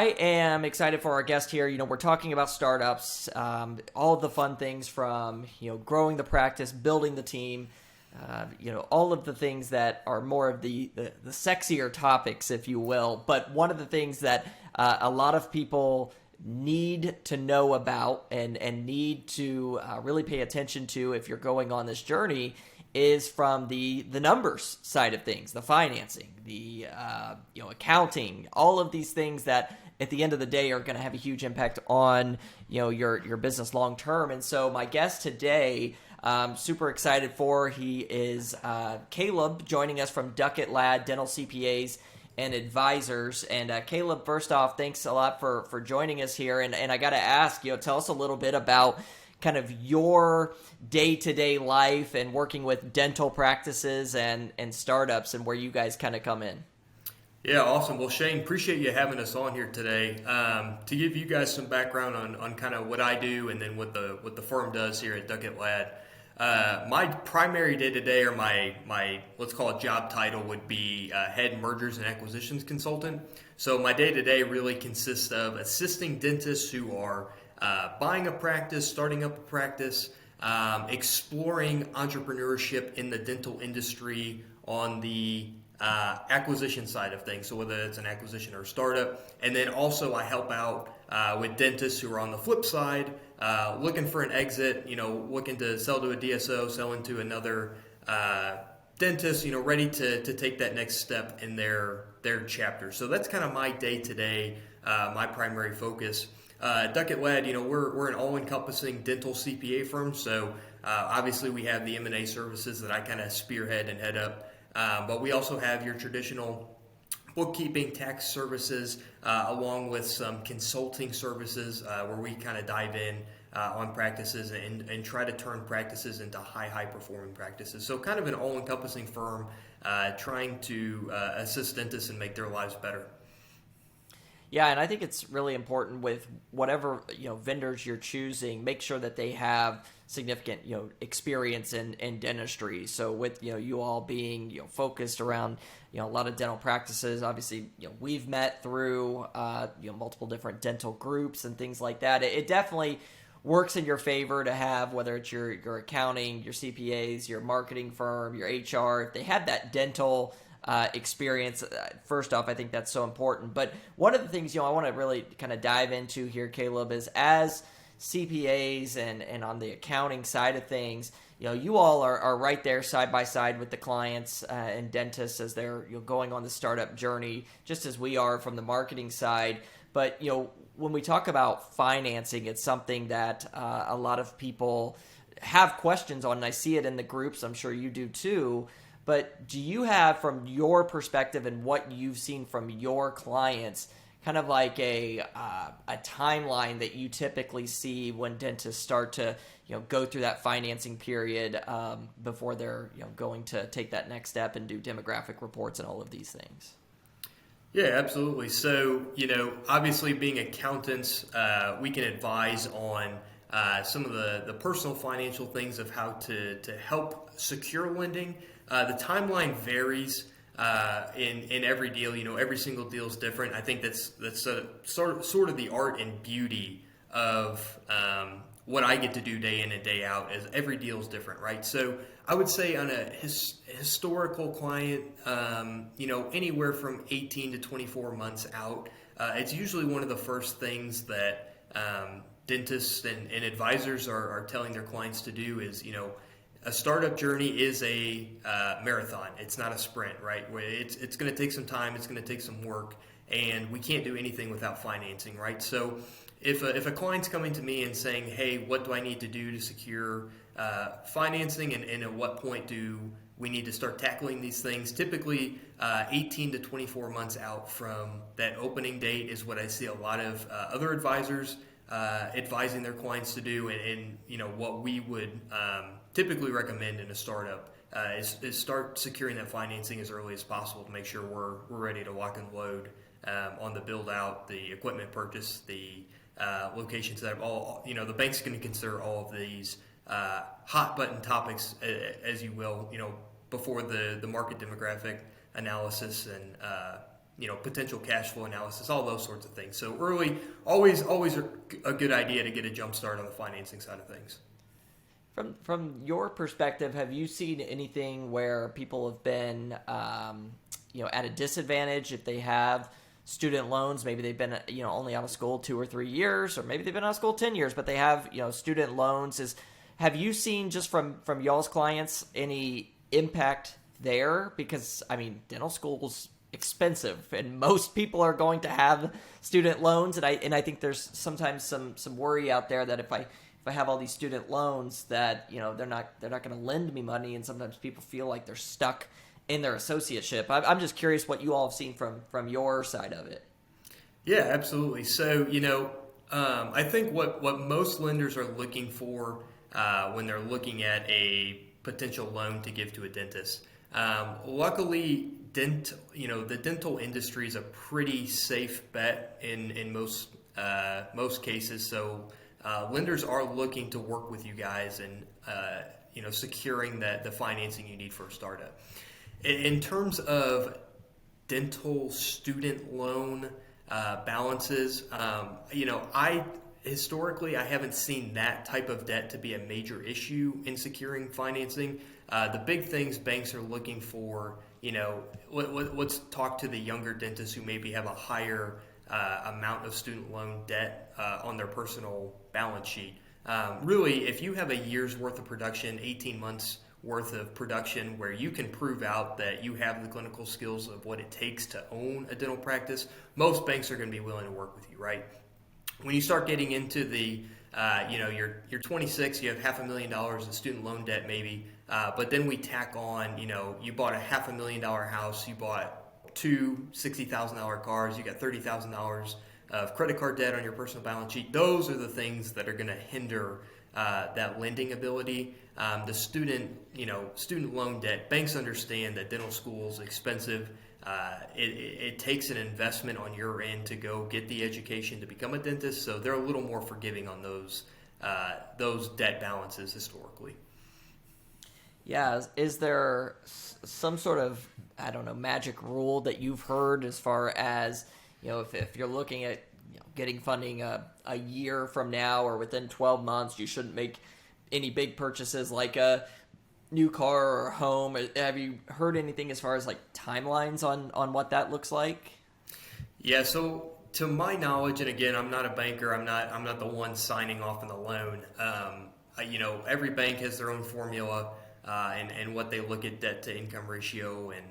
I am excited for our guest here. We're talking about startups, all of the fun things from, growing the practice, building the team, all of the things that are more of the sexier topics, if you will. But one of the things that a lot of people need to know about and need to really pay attention to if you're going on this journey is from the numbers side of things, the financing, the accounting, all of these things that at the end of the day are going to have a huge impact on your business long term. And so my guest today, I'm super excited for. He is Caleb, joining us from Duckett Dental CPAs and Advisors. And Caleb, first off, thanks a lot for joining us here. And I got to ask, tell us a little bit about kind of your day-to-day life and working with dental practices and startups and where you guys kind of come in. Yeah, awesome. Well, Shane, appreciate you having us on here today. To give you guys some background on kind of what I do and then what the firm does here at Duckett Lad. My primary day-to-day, or my let's call it job title, would be head mergers and acquisitions consultant. So my day-to-day really consists of assisting dentists who are buying a practice, starting up a practice, exploring entrepreneurship in the dental industry on the acquisition side of things, so whether it's an acquisition or a startup. And then also I help out with dentists who are on the flip side, looking for an exit, looking to sell to a DSO, selling to another dentist, ready to take that next step in their chapter. So that's kind of my day-to-day, my primary focus. Duckett Lad, we're an all-encompassing dental CPA firm, so obviously we have the M&A services that I kind of spearhead and head up, but we also have your traditional bookkeeping, tax services, along with some consulting services where we kind of dive in on practices and try to turn practices into high-performing practices. So kind of an all-encompassing firm trying to assist dentists and make their lives better. Yeah, and I think it's really important with whatever vendors you're choosing, make sure that they have significant experience in dentistry. So with you all being focused around a lot of dental practices, obviously we've met through multiple different dental groups and things like that. It definitely works in your favor to have, whether it's your accounting, your CPAs, your marketing firm, your HR, if they have that dental experience. First off, I think that's so important. But one of the things I want to really kind of dive into here, Caleb, is as CPAs and on the accounting side of things, you all are right there side by side with the clients and dentists as they're going on the startup journey, just as we are from the marketing side. But when we talk about financing, it's something that a lot of people have questions on, and I see it in the groups. I'm sure you do too. But do you have, from your perspective and what you've seen from your clients, kind of like a timeline that you typically see when dentists start to go through that financing period before they're going to take that next step and do demographic reports and all of these things? Yeah, absolutely. So, obviously being accountants, we can advise on some of the personal financial things of how to help secure lending. The timeline varies in every deal. Every single deal is different. I think that's sort of the art and beauty of what I get to do day in and day out. Is every deal is different, right? So I would say on a historical client, anywhere from 18 to 24 months out, it's usually one of the first things that dentists and advisors are telling their clients to do is, a startup journey is a marathon. It's not a sprint, right? It's going to take some time. It's going to take some work, and we can't do anything without financing, right? So if a client's coming to me and saying, hey, what do I need to do to secure financing, and at what point do we need to start tackling these things? Typically, 18 to 24 months out from that opening date is what I see a lot of other advisors advising their clients to do, and what we would typically recommend in a startup is start securing that financing as early as possible to make sure we're ready to lock and load on the build out, the equipment purchase, the locations that all the bank's going to consider all of these hot button topics, as you will, before the market demographic analysis and potential cash flow analysis, all those sorts of things. So early, always a good idea to get a jump start on the financing side of things. From your perspective, have you seen anything where people have been, at a disadvantage if they have student loans? Maybe they've been, only out of school 2 or 3 years, or maybe they've been out of school 10 years, but they have, student loans. Have you seen just from y'all's clients any impact there? Because dental school's expensive, and most people are going to have student loans, and I think there's sometimes some worry out there that if I have all these student loans that they're not going to lend me money, and sometimes people feel like they're stuck in their associateship. I'm just curious what you all have seen from your side of it. Yeah, absolutely. So I think what most lenders are looking for when they're looking at a potential loan to give to a dentist. Luckily, the dental industry is a pretty safe bet in most cases. So lenders are looking to work with you guys and securing the financing you need for a startup. In terms of dental student loan balances, historically, I haven't seen that type of debt to be a major issue in securing financing. The big things banks are looking for, let's talk to the younger dentists who maybe have a higher amount of student loan debt on their personal balance sheet. Really, if you have a year's worth of production, 18 months worth of production where you can prove out that you have the clinical skills of what it takes to own a dental practice, most banks are going to be willing to work with you, right? When you start getting into the, you're 26, you have $500,000 in student loan debt maybe, but then we tack on, you bought a $500,000 house, you bought 2 $60,000 cars, you got $30,000 of credit card debt on your personal balance sheet. Those are the things that are going to hinder that lending ability. The student loan debt, banks understand that dental school is expensive. It takes an investment on your end to go get the education to become a dentist, so they're a little more forgiving on those debt balances historically. Yeah, is there some sort of, magic rule that you've heard as far as, if you're looking at getting funding a year from now or within 12 months, you shouldn't make any big purchases like a new car or a home? Have you heard anything as far as like timelines on what that looks like? Yeah, so to my knowledge, and again, I'm not a banker, I'm not the one signing off on the loan. Every bank has their own formula and what they look at debt to income ratio and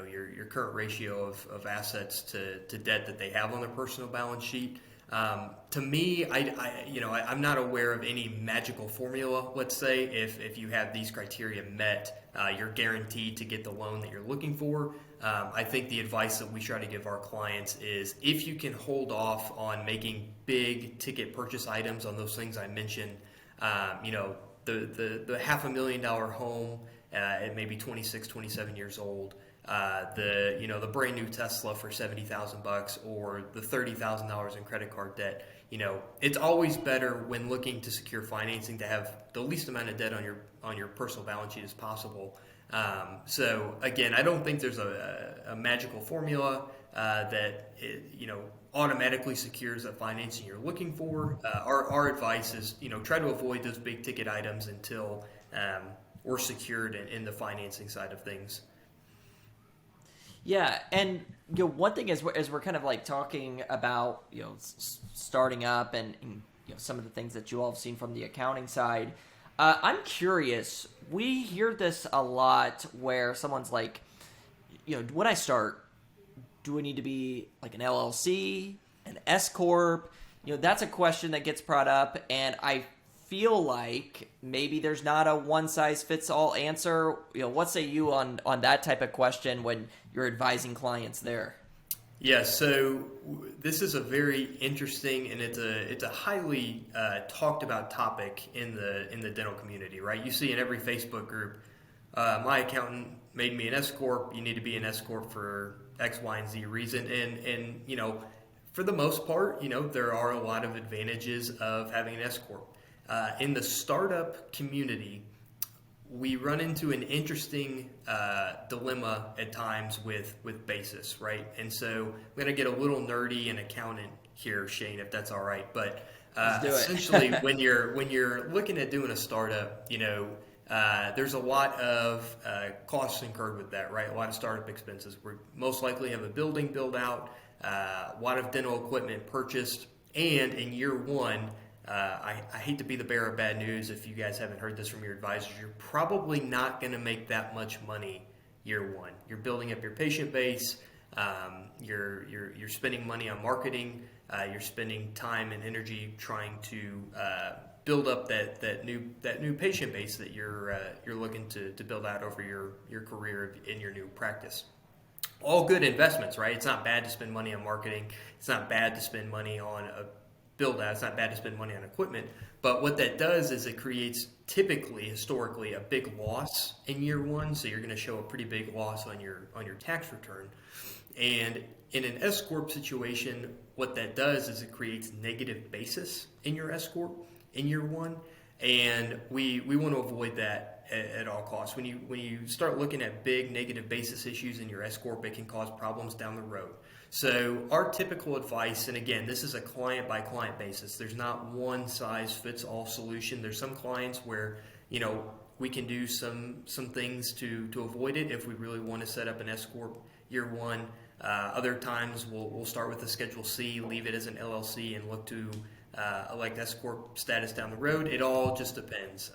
your current ratio of assets to debt that they have on their personal balance sheet. To me, I'm not aware of any magical formula. Let's say if you have these criteria met, you're guaranteed to get the loan that you're looking for. I think the advice that we try to give our clients is if you can hold off on making big ticket purchase items on those things I mentioned, the $500,000 home at maybe 26, 27 years old, the brand new Tesla for $70,000 or the $30,000 in credit card debt. It's always better when looking to secure financing to have the least amount of debt on your personal balance sheet as possible. So again, I don't think there's a magical formula that automatically secures the financing you're looking for. Our advice is try to avoid those big ticket items until we're secured in the financing side of things. Yeah, and one thing as we're kind of like talking about starting up and some of the things that you all have seen from the accounting side, I'm curious. We hear this a lot where someone's like, when I start, do I need to be like an LLC, an S-Corp? That's a question that gets brought up, and I feel like maybe there's not a one-size-fits-all answer. What say you on that type of question when you're advising clients there? Yeah, so this is a very interesting and it's a highly talked about topic in the dental community, right? You see in every Facebook group, my accountant made me an S-Corp. You need to be an S-Corp for X, Y, and Z reason. And for the most part, there are a lot of advantages of having an S-Corp. In the startup community, we run into an interesting dilemma at times with basis, right? And so I'm going to get a little nerdy and accountant here, Shane, if that's all right. But Let's do it. essentially, when you're looking at doing a startup, there's a lot of costs incurred with that, right? A lot of startup expenses. We most likely have a building build out, a lot of dental equipment purchased, and in year one, I hate to be the bearer of bad news if you guys haven't heard this from your advisors, you're probably not going to make that much money year one. You're building up your patient base, you're spending money on marketing, you're spending time and energy trying to build up that new patient base that you're looking to build out over your career in your new practice. All good investments, right? It's not bad to spend money on marketing. It's not bad to spend money on a build out. It's not bad to spend money on equipment. But what that does is it creates historically, a big loss in year one. So you're going to show a pretty big loss on your tax return. And in an S-Corp situation, what that does is it creates negative basis in your S-Corp in year one. And we want to avoid that at all costs. When you start looking at big negative basis issues in your S-Corp, it can cause problems down the road. So our typical advice, and again, this is a client-by-client basis. There's not one size fits all solution. There's some clients where, we can do some things to avoid it if we really want to set up an S-Corp year one. Other times we'll start with a Schedule C, leave it as an LLC, and look to elect S-Corp status down the road. It all just depends.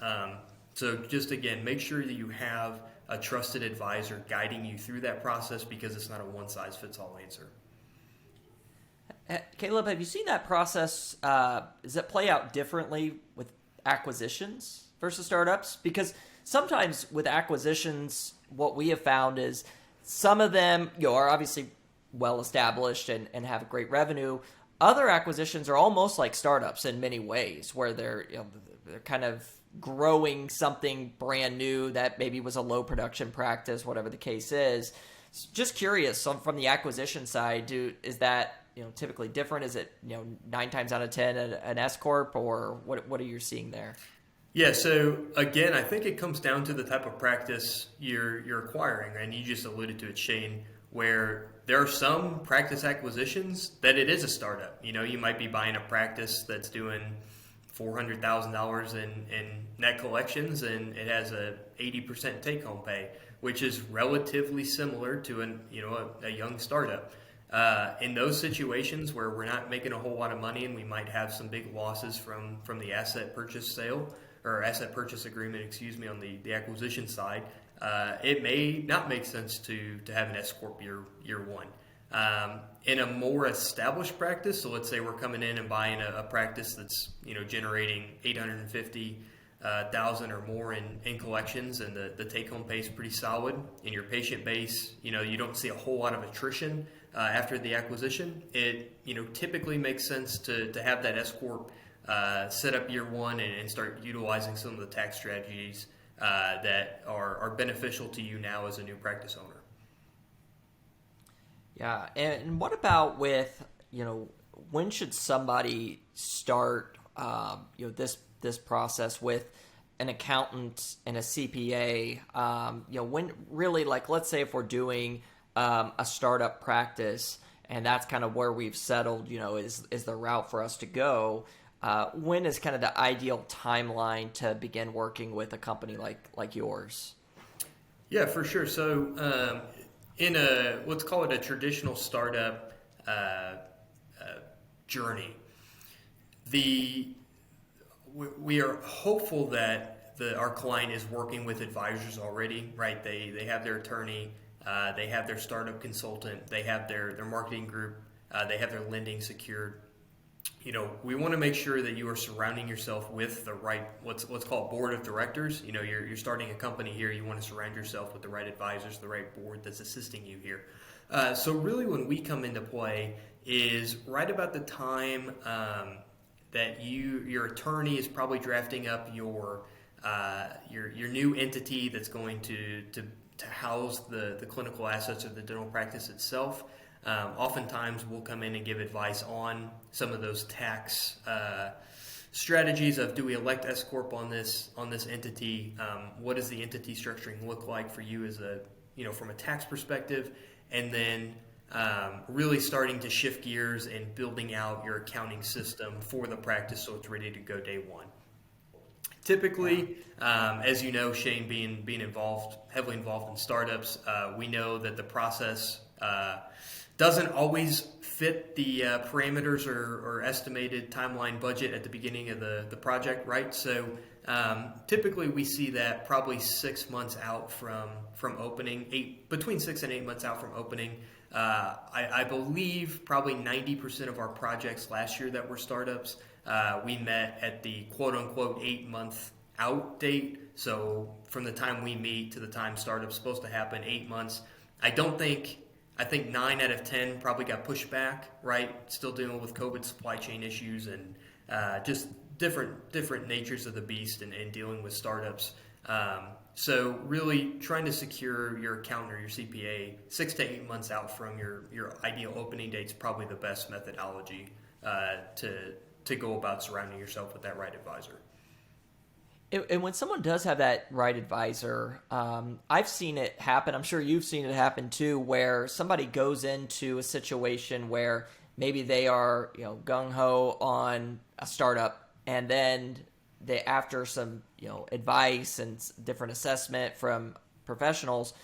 So just again, make sure that you have a trusted advisor guiding you through that process because it's not a one-size-fits-all answer. Caleb, have you seen that process? Does it play out differently with acquisitions versus startups? Because sometimes with acquisitions, what we have found is some of them are obviously well established and have great revenue. Other acquisitions are almost like startups in many ways, where they're kind of growing something brand new that maybe was a low production practice, whatever the case is. Just curious, from the acquisition side, is that typically different? Is it 9 times out of 10 an S corp, or what are you seeing there? Yeah, so again, I think it comes down to the type of practice you're acquiring, and you just alluded to it, Shane, where there are some practice acquisitions that it is a startup. You might be buying a practice that's doing $400,000 in net collections, and it has a 80% take-home pay, which is relatively similar to a young startup. In those situations where we're not making a whole lot of money and we might have some big losses from the asset purchase agreement, on the acquisition side, it may not make sense to have an S-Corp year one. In a more established practice, so let's say we're coming in and buying a practice that's generating $850,000 or more in collections, and the take-home pay is pretty solid. In your patient base, you don't see a whole lot of attrition after the acquisition. It typically makes sense to have that S-Corp set up year one and start utilizing some of the tax strategies that are beneficial to you now as a new practice owner. Yeah, and what about with when should somebody start this process with an accountant and a CPA? When really, let's say if we're doing a startup practice and that's kind of where we've settled, is the route for us to go. When is kind of the ideal timeline to begin working with a company like yours? Yeah, for sure. So in let's call it a traditional startup journey, we are hopeful that our client is working with advisors already, right? They have their attorney, they have their startup consultant, they have their marketing group, they have their lending secured. We want to make sure that you are surrounding yourself with the right, what's called board of directors. You're starting a company here. You want to surround yourself with the right advisors, the right board that's assisting you here. So really when we come into play is right about the time that your attorney is probably drafting up your new entity that's going to house the clinical assets of the dental practice itself. Oftentimes we'll come in and give advice on some of those tax strategies of, do we elect S-Corp on this entity? What does the entity structuring look like for you as from a tax perspective? And then really starting to shift gears and building out your accounting system for the practice so it's ready to go day one. Typically, as you know, Shane, being heavily involved in startups, we know that the process doesn't always fit the parameters or estimated timeline budget at the beginning of the project, right? So typically we see that probably 6 months out from opening, between 6 and 8 months out from opening. I believe probably 90% of our projects last year that were startups, we met at the quote-unquote 8-month out date. So from the time we meet to the time startup's supposed to happen, 8 months. I think 9 out of 10 probably got pushed back, right? Still dealing with COVID supply chain issues and just different natures of the beast and dealing with startups. So really trying to secure your accountant or your CPA 6 to 8 months out from your ideal opening date is probably the best methodology to go about surrounding yourself with that right advisor. And when someone does have that right advisor, I've seen it happen. I'm sure you've seen it happen too, where somebody goes into a situation where maybe they are, gung ho on a startup, and then they, after some, advice and different assessment from professionals,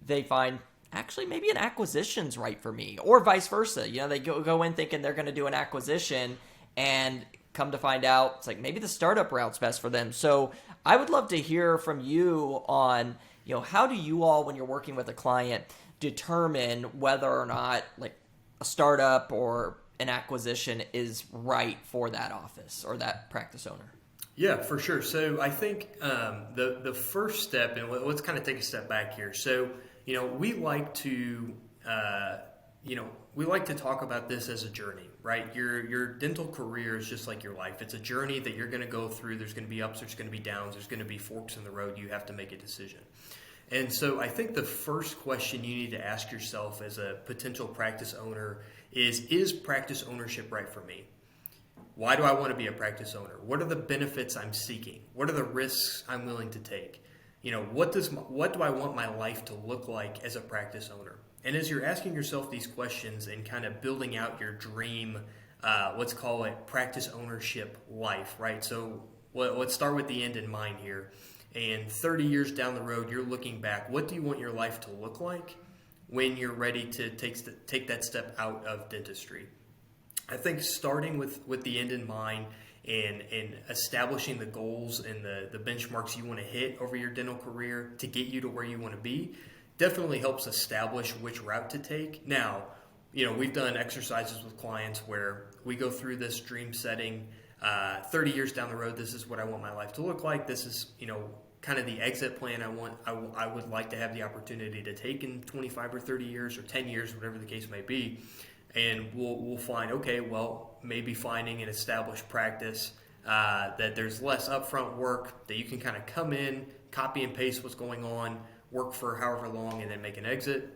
they find actually maybe an acquisition's right for me, or vice versa. They go in thinking they're going to do an acquisition, and come to find out it's like maybe the startup route's best for them. So I would love to hear from you on, how do you all, when you're working with a client, determine whether or not like a startup or an acquisition is right for that office or that practice owner? Yeah, for sure. So I think the first step, and let's kind of take a step back here. So, we like to talk about this as a journey, right? Your dental career is just like your life. It's a journey that you're going to go through. There's going to be ups, there's going to be downs, there's going to be forks in the road. You have to make a decision. And so I think the first question you need to ask yourself as a potential practice owner is practice ownership right for me? Why do I want to be a practice owner? What are the benefits I'm seeking? What are the risks I'm willing to take? What do I want my life to look like as a practice owner? And as you're asking yourself these questions and kind of building out your dream, let's call it practice ownership life, right? So let's start with the end in mind here. And 30 years down the road, you're looking back. What do you want your life to look like when you're ready to take that step out of dentistry? I think starting with the end in mind and establishing the goals and the benchmarks you want to hit over your dental career to get you to where you want to be definitely helps establish which route to take. Now, we've done exercises with clients where we go through this dream setting. 30 years down the road, this is what I want my life to look like. This is, kind of the exit plan I would like to have the opportunity to take in 25 or 30 years or 10 years, whatever the case may be. And we'll find, okay, well, maybe finding an established practice that there's less upfront work, that you can kind of come in, copy and paste what's going on, work for however long, and then make an exit.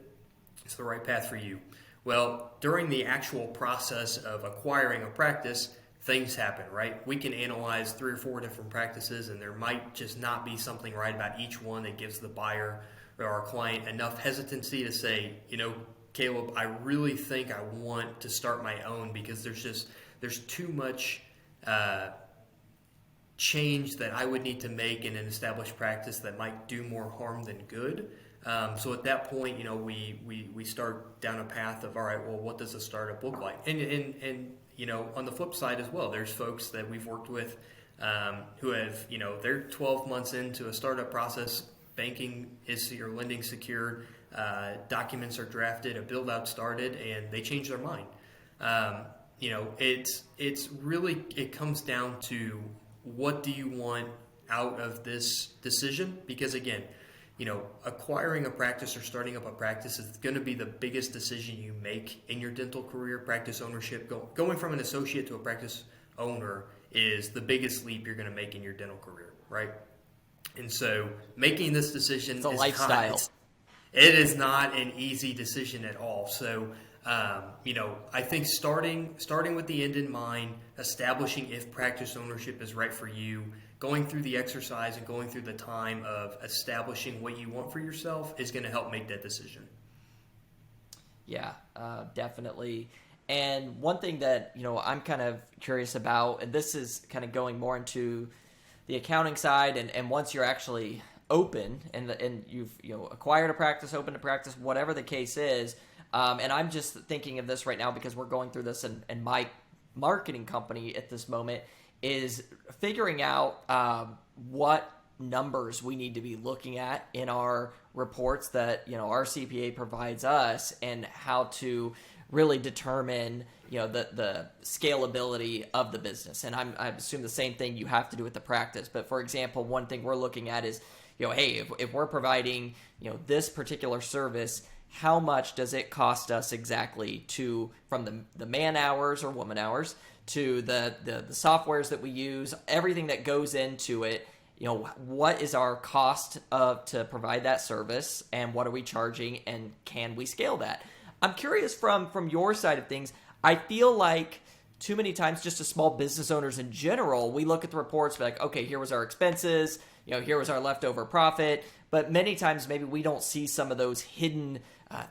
It's the right path for you. Well, during the actual process of acquiring a practice, things happen, right? We can analyze 3 or 4 different practices, and there might just not be something right about each one that gives the buyer or our client enough hesitancy to say, Caleb, I really think I want to start my own because there's too much change that I would need to make in an established practice that might do more harm than good. So at that point, we start down a path of, all right, well, what does a startup look like? And on the flip side as well, there's folks that we've worked with who have, they're 12 months into a startup process, banking is your lending secured, documents are drafted, a build out started, and they change their mind. It's really, it comes down to what do you want out of this decision? Because again, acquiring a practice or starting up a practice is going to be the biggest decision you make in your dental career. Practice ownership, going from an associate to a practice owner is the biggest leap you're going to make in your dental career, right? And so making this decision is a lifestyle. It is not an easy decision at all. So I think starting with the end in mind, establishing if practice ownership is right for you, going through the exercise and going through the time of establishing what you want for yourself is going to help make that decision. Yeah, definitely. And one thing that, I'm kind of curious about, and this is kind of going more into the accounting side, and once you're actually open and you've acquired a practice, opened a practice, whatever the case is, and I'm just thinking of this right now because we're going through this in my marketing company at this moment, is figuring out what numbers we need to be looking at in our reports that our CPA provides us, and how to really determine the scalability of the business. And I assume the same thing you have to do with the practice. But for example, one thing we're looking at is hey, if we're providing this particular service, how much does it cost us exactly from the man hours or woman hours to the softwares that we use, everything that goes into it. What is our cost to provide that service, and what are we charging, and can we scale that? I'm curious from your side of things. I feel like too many times, just as small business owners in general, we look at the reports, be like, okay, here was our expenses, here was our leftover profit. But many times maybe we don't see some of those hidden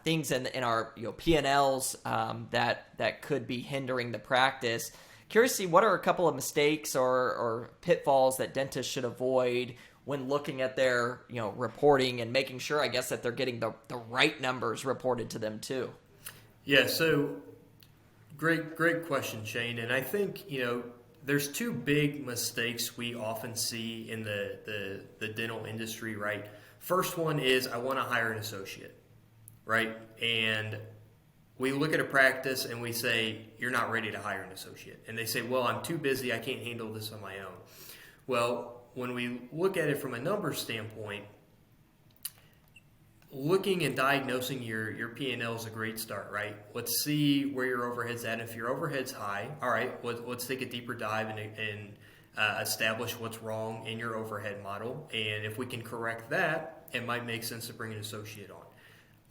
things in our P&Ls that could be hindering the practice. Curious to see, what are a couple of mistakes or pitfalls that dentists should avoid when looking at their reporting, and making sure, I guess, that they're getting the right numbers reported to them too. Yeah, so great question, Shane. And I think there's two big mistakes we often see in the dental industry, right? First one is, I want to hire an associate, right? And we look at a practice and we say, you're not ready to hire an associate. And they say, well, I'm too busy, I can't handle this on my own. Well, when we look at it from a numbers standpoint, looking and diagnosing your P&L is a great start, right? Let's see where your overhead's at. If your overhead's high, all right, let's take a deeper dive and establish what's wrong in your overhead model. And if we can correct that, it might make sense to bring an associate on.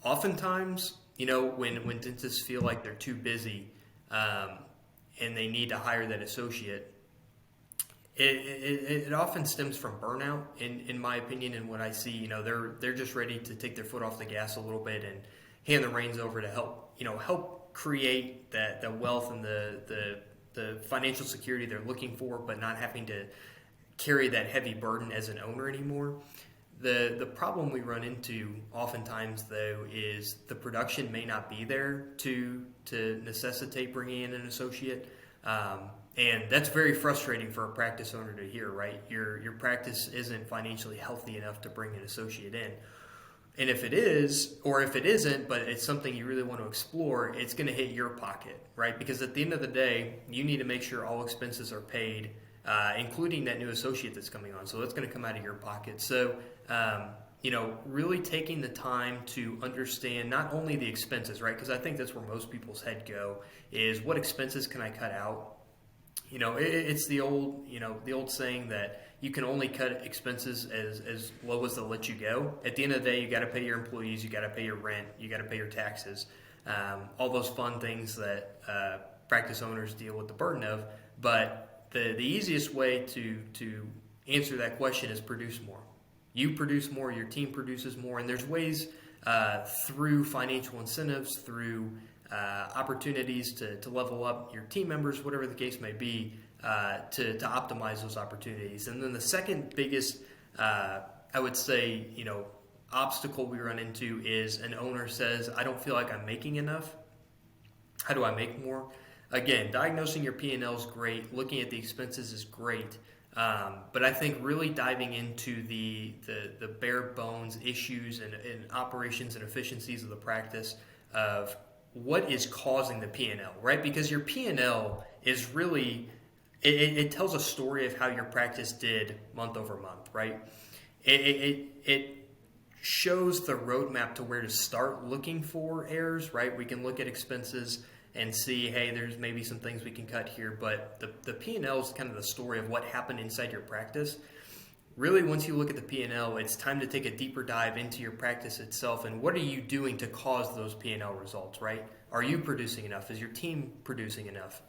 Oftentimes, when dentists feel like they're too busy and they need to hire that associate, it often stems from burnout, in my opinion, and what I see. They're just ready to take their foot off the gas a little bit and hand the reins over to help create the wealth and the financial security they're looking for, but not having to carry that heavy burden as an owner anymore. The problem we run into oftentimes, though, is the production may not be there to necessitate bringing in an associate. And that's very frustrating for a practice owner to hear, right? Your practice isn't financially healthy enough to bring an associate in. And if it is, or if it isn't, but it's something you really want to explore, it's going to hit your pocket, right? Because at the end of the day, you need to make sure all expenses are paid, including that new associate that's coming on. So it's going to come out of your pocket. So, really taking the time to understand not only the expenses, right? Because I think that's where most people's head go, is what expenses can I cut out? It's the old saying that you can only cut expenses as low as they'll let you go. At the end of the day, you got to pay your employees, you got to pay your rent, you got to pay your taxes, all those fun things that practice owners deal with the burden of. But the easiest way to answer that question is produce more. You produce more, your team produces more, and there's ways through financial incentives, through opportunities to level up your team members, whatever the case may be, to optimize those opportunities. And then the second biggest, I would say, obstacle we run into is an owner says, I don't feel like I'm making enough. How do I make more? Again, diagnosing your P&L is great. Looking at the expenses is great. But I think really diving into the bare bones issues and operations and efficiencies of the practice of what is causing the P&L, right? Because your P&L is really, it tells a story of how your practice did month over month, right? It shows the roadmap to where to start looking for errors, right? We can look at expenses and see, hey, there's maybe some things we can cut here, but the P&L is kind of the story of what happened inside your practice. Really, once you look at the P&L, it's time to take a deeper dive into your practice itself and what are you doing to cause those P&L results, right? Are you producing enough? Is your team producing enough?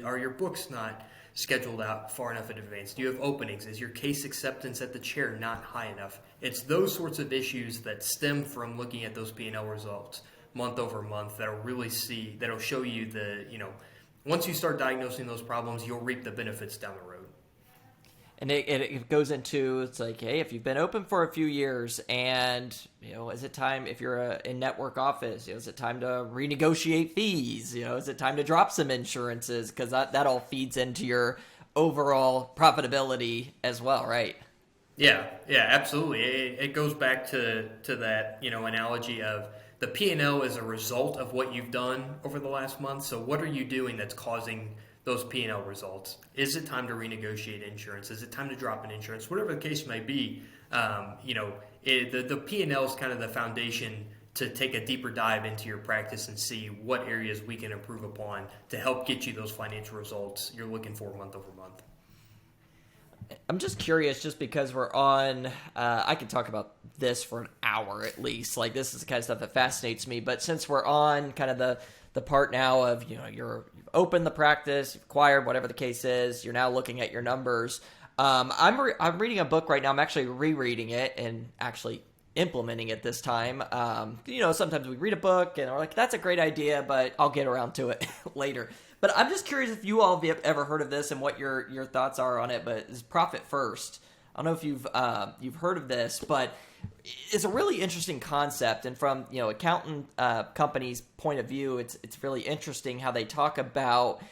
Are your books not scheduled out far enough in advance? Do you have openings? Is your case acceptance at the chair not high enough? It's those sorts of issues that stem from looking at those P&L results month over month that'll show you once you start diagnosing those problems, you'll reap the benefits down the road. And it goes into, it's like, hey, if you've been open for a few years and, is it time, if you're in network office, is it time to renegotiate fees? Is it time to drop some insurances? Because that all feeds into your overall profitability as well, right? Yeah, absolutely. It goes back to that, analogy of the P&L is a result of what you've done over the last month. So what are you doing that's causing those P&L results? Is it time to renegotiate insurance? Is it time to drop an insurance? Whatever the case may be, the P&L is kind of the foundation to take a deeper dive into your practice and see what areas we can improve upon to help get you those financial results you're looking for month over month. I'm just curious, just because we're on, I could talk about this for an hour at least. Like, this is the kind of stuff that fascinates me. But since we're on kind of the part now of, you've opened the practice, you've acquired, whatever the case is, you're now looking at your numbers. I'm reading a book right now. I'm actually rereading it and actually implementing it this time. Sometimes we read a book and we're like, that's a great idea, but I'll get around to it later. But I'm just curious if you all have ever heard of this and what your thoughts are on it. But it's Profit First. I don't know if you've heard of this, but it's a really interesting concept. And from accountant companies' point of view, it's really interesting how they talk about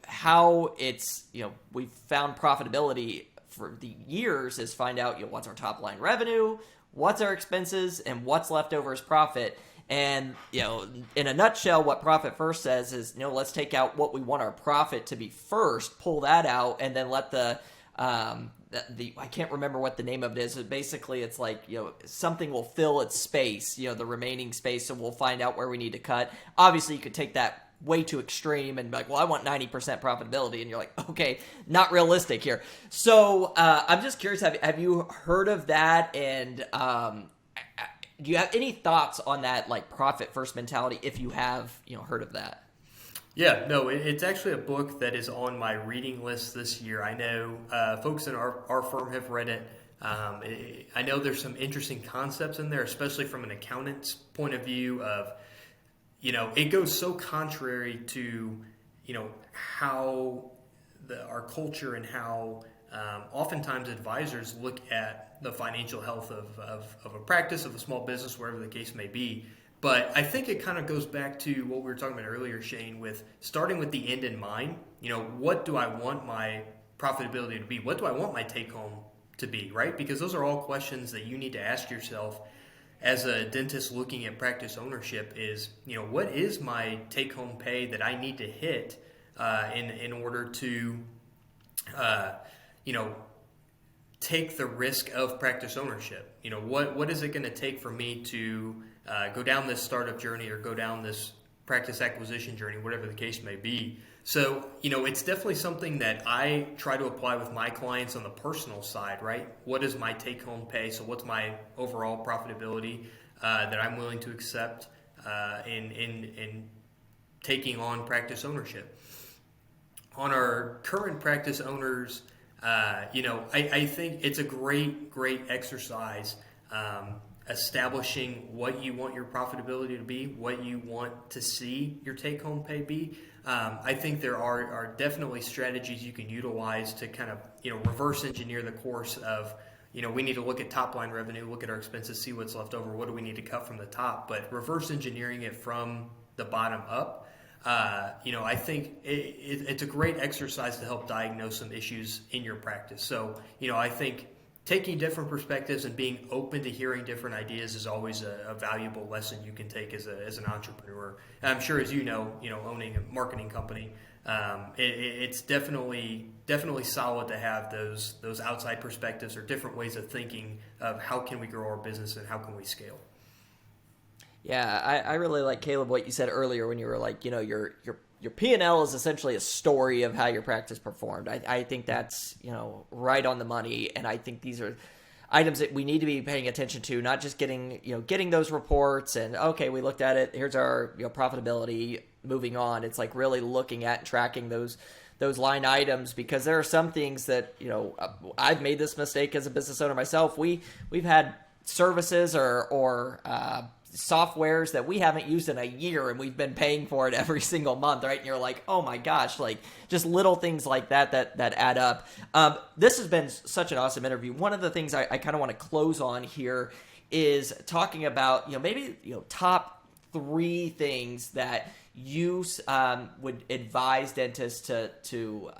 how it's we've found profitability for the years is find out what's our top line revenue, what's our expenses, and what's left over as profit. And, in a nutshell, what Profit First says is, let's take out what we want our profit to be first, pull that out, and then let the I can't remember what the name of it is. But basically, it's like, something will fill its space, the remaining space, and we'll find out where we need to cut. Obviously, you could take that way too extreme and be like, well, I want 90% profitability. And you're like, okay, not realistic here. So I'm just curious, have you heard of that? And do you have any thoughts on that, like profit first mentality, if you have, heard of that? Yeah, no, it's actually a book that is on my reading list this year. I know folks in our firm have read it. I know there's some interesting concepts in there, especially from an accountant's point of view of, it goes so contrary to, how our culture and how oftentimes advisors look at the financial health of a practice, of a small business, wherever the case may be. But I think it kind of goes back to what we were talking about earlier, Shane, with starting with the end in mind. What do I want my profitability to be? What do I want my take home to be, right? Because those are all questions that you need to ask yourself as a dentist looking at practice ownership is, what is my take home pay that I need to hit in order to, take the risk of practice ownership? What is it going to take for me to go down this startup journey or go down this practice acquisition journey, whatever the case may be? So, it's definitely something that I try to apply with my clients on the personal side, right? What is my take-home pay? So what's my overall profitability that I'm willing to accept in taking on practice ownership? On our current practice owners, I think it's a great exercise establishing what you want your profitability to be, what you want to see your take-home pay be. I think there are definitely strategies you can utilize to kind of, reverse engineer the course of, we need to look at top-line revenue, look at our expenses, see what's left over, what do we need to cut from the top, but reverse engineering it from the bottom up. I think it's a great exercise to help diagnose some issues in your practice. So, I think taking different perspectives and being open to hearing different ideas is always a valuable lesson you can take as an entrepreneur. And I'm sure, as owning a marketing company, it's definitely solid to have those outside perspectives or different ways of thinking of how can we grow our business and how can we scale. Yeah, I really like, Caleb, what you said earlier when you were like, your P&L is essentially a story of how your practice performed. I think that's, right on the money. And I think these are items that we need to be paying attention to, not just getting those reports and, okay, we looked at it, here's our profitability, moving on. It's like really looking at and tracking those line items, because there are some things that, I've made this mistake as a business owner myself. We've had services or softwares that we haven't used in a year, and we've been paying for it every single month, right? And you're like, oh my gosh, like just little things like that add up. This has been such an awesome interview. One of the things I kind of want to close on here is talking about, maybe, top 3 things that you would advise dentists to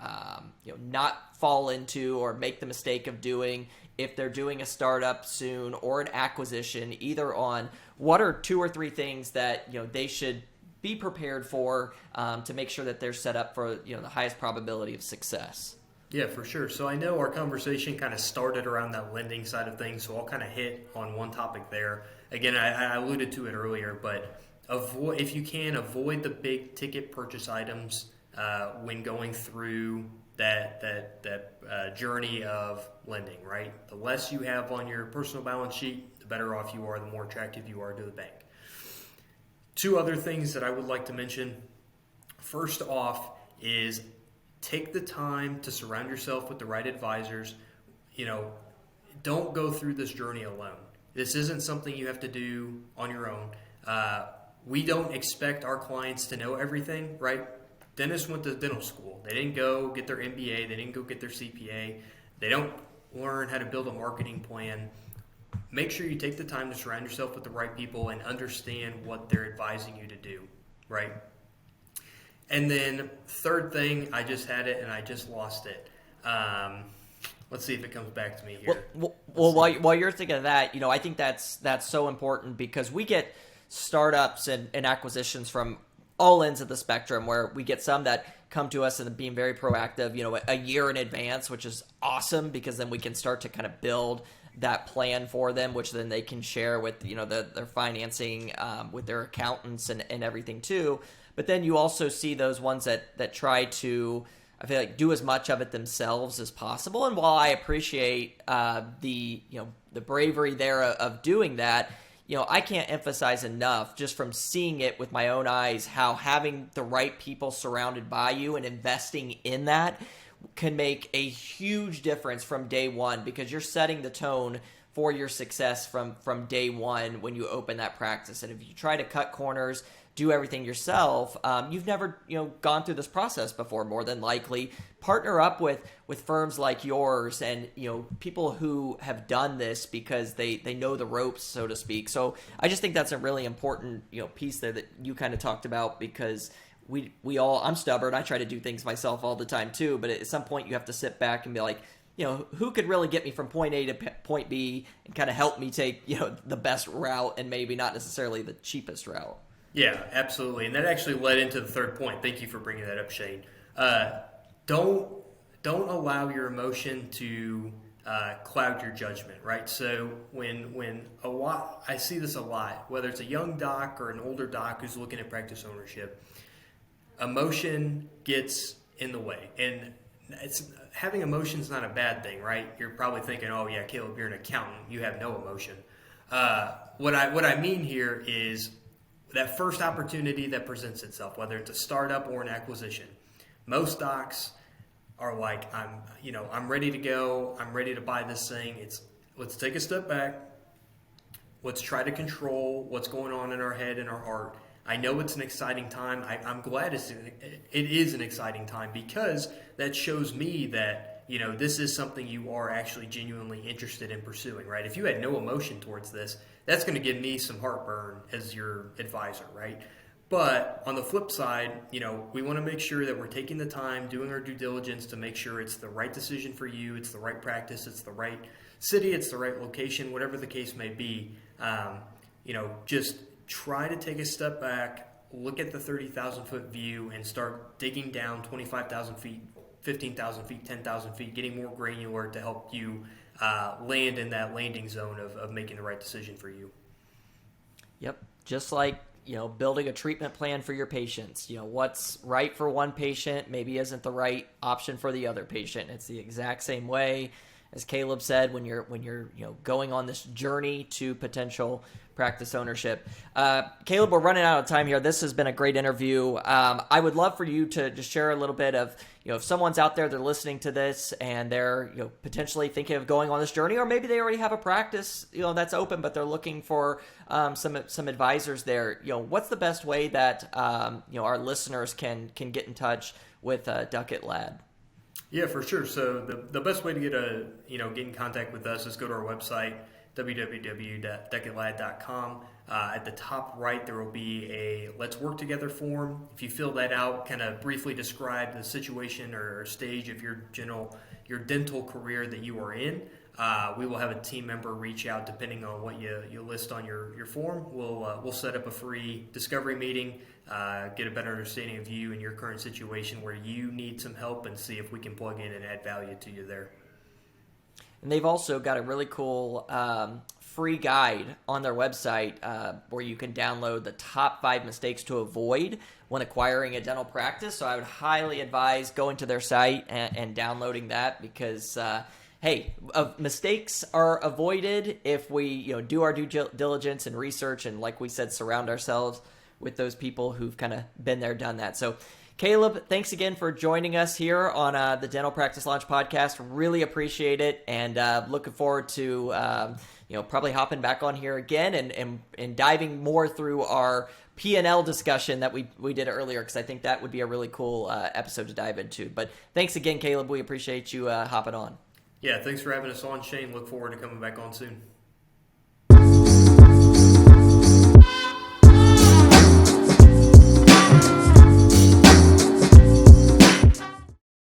not fall into or make the mistake of doing if they're doing a startup soon or an acquisition, either on what are 2 or 3 things that they should be prepared for to make sure that they're set up for the highest probability of success. Yeah, for sure. So I know our conversation kind of started around that lending side of things, so I'll kind of hit on one topic there. Again, I alluded to it earlier, but if you can, avoid the big ticket purchase items when going through that journey of lending, right? The less you have on your personal balance sheet, the better off you are, the more attractive you are to the bank. 2 other things that I would like to mention. First off is take the time to surround yourself with the right advisors. Don't go through this journey alone. This isn't something you have to do on your own. We don't expect our clients to know everything, right? Dentists went to dental school. They didn't go get their MBA. They didn't go get their CPA. They don't learn how to build a marketing plan. Make sure you take the time to surround yourself with the right people and understand what they're advising you to do, right? And then 3rd thing, I just had it and I just lost it. Let's see if it comes back to me here. Well, while you're thinking of that, I think that's so important, because we get startups and acquisitions from all ends of the spectrum, where we get some that come to us and being very proactive, a year in advance, which is awesome, because then we can start to kind of build that plan for them, which then they can share with, their financing, with their accountants and everything too. But then you also see those ones that try to, I feel like, do as much of it themselves as possible. And while I appreciate the bravery there of doing that, I can't emphasize enough, just from seeing it with my own eyes, how having the right people surrounded by you and investing in that can make a huge difference from day one, because you're setting the tone for your success from day one when you open that practice. And if you try to cut corners, do everything yourself, you've never gone through this process before, more than likely. Partner up with firms like yours and people who have done this, because they know the ropes, so to speak. So I just think that's a really important piece there that you kind of talked about, because we all, I'm stubborn, I try to do things myself all the time too, but at some point you have to sit back and be like, who could really get me from point A to point B and kind of help me take the best route, and maybe not necessarily the cheapest route. Yeah, absolutely. And that actually led into the 3rd point. Thank you for bringing that up, Shane. Don't allow your emotion to cloud your judgment, right? So when I see this a lot, whether it's a young doc or an older doc who's looking at practice ownership, emotion gets in the way. And having emotion is not a bad thing, right? You're probably thinking, oh yeah, Caleb, you're an accountant, you have no emotion. What I mean here is that first opportunity that presents itself, whether it's a startup or an acquisition. Most docs are like, I'm ready to go. I'm ready to buy this thing. Let's take a step back. Let's try to control what's going on in our head and our heart. I know it's an exciting time. I'm glad it is an exciting time, because that shows me that, this is something you are actually genuinely interested in pursuing, right? If you had no emotion towards this, that's going to give me some heartburn as your advisor, right? But on the flip side, we want to make sure that we're taking the time, doing our due diligence to make sure it's the right decision for you, it's the right practice, it's the right city, it's the right location, whatever the case may be. Just try to take a step back, look at the 30,000-foot view, and start digging down 25,000 feet, 15,000 feet, 10,000 feet, getting more granular to help you land in that landing zone of making the right decision for you. Yep. Just like, building a treatment plan for your patients. What's right for one patient maybe isn't the right option for the other patient. It's the exact same way. as Caleb said, when you're going on this journey to potential practice ownership. Caleb, we're running out of time here. This has been a great interview. I would love for you to just share a little bit of, if someone's out there, they're listening to this and they're, potentially thinking of going on this journey, or maybe they already have a practice, that's open, but they're looking for some advisors there. What's the best way that, our listeners can get in touch with Duckett Lad? Yeah, for sure. So the best way to get in contact with us is go to our website, www.ducketlad.com. At the top right, there will be a Let's Work Together form. If you fill that out, kind of briefly describe the situation or stage of your dental career that you are in, we will have a team member reach out depending on what you list on your form. We'll set up a free discovery meeting, get a better understanding of you and your current situation where you need some help, and see if we can plug in and add value to you there. And they've also got a really cool free guide on their website where you can download the top 5 mistakes to avoid when acquiring a dental practice. So I would highly advise going to their site and downloading that, because mistakes are avoided if we do our due diligence and research, and like we said, surround ourselves with those people who've kind of been there, done that. So Caleb, thanks again for joining us here on the Dental Practice Launch podcast. Really appreciate it, and looking forward to probably hopping back on here again and diving more through our P&L discussion that we did earlier, because I think that would be a really cool episode to dive into. But thanks again, Caleb. We appreciate you hopping on. Yeah, thanks for having us on, Shane. Look forward to coming back on soon.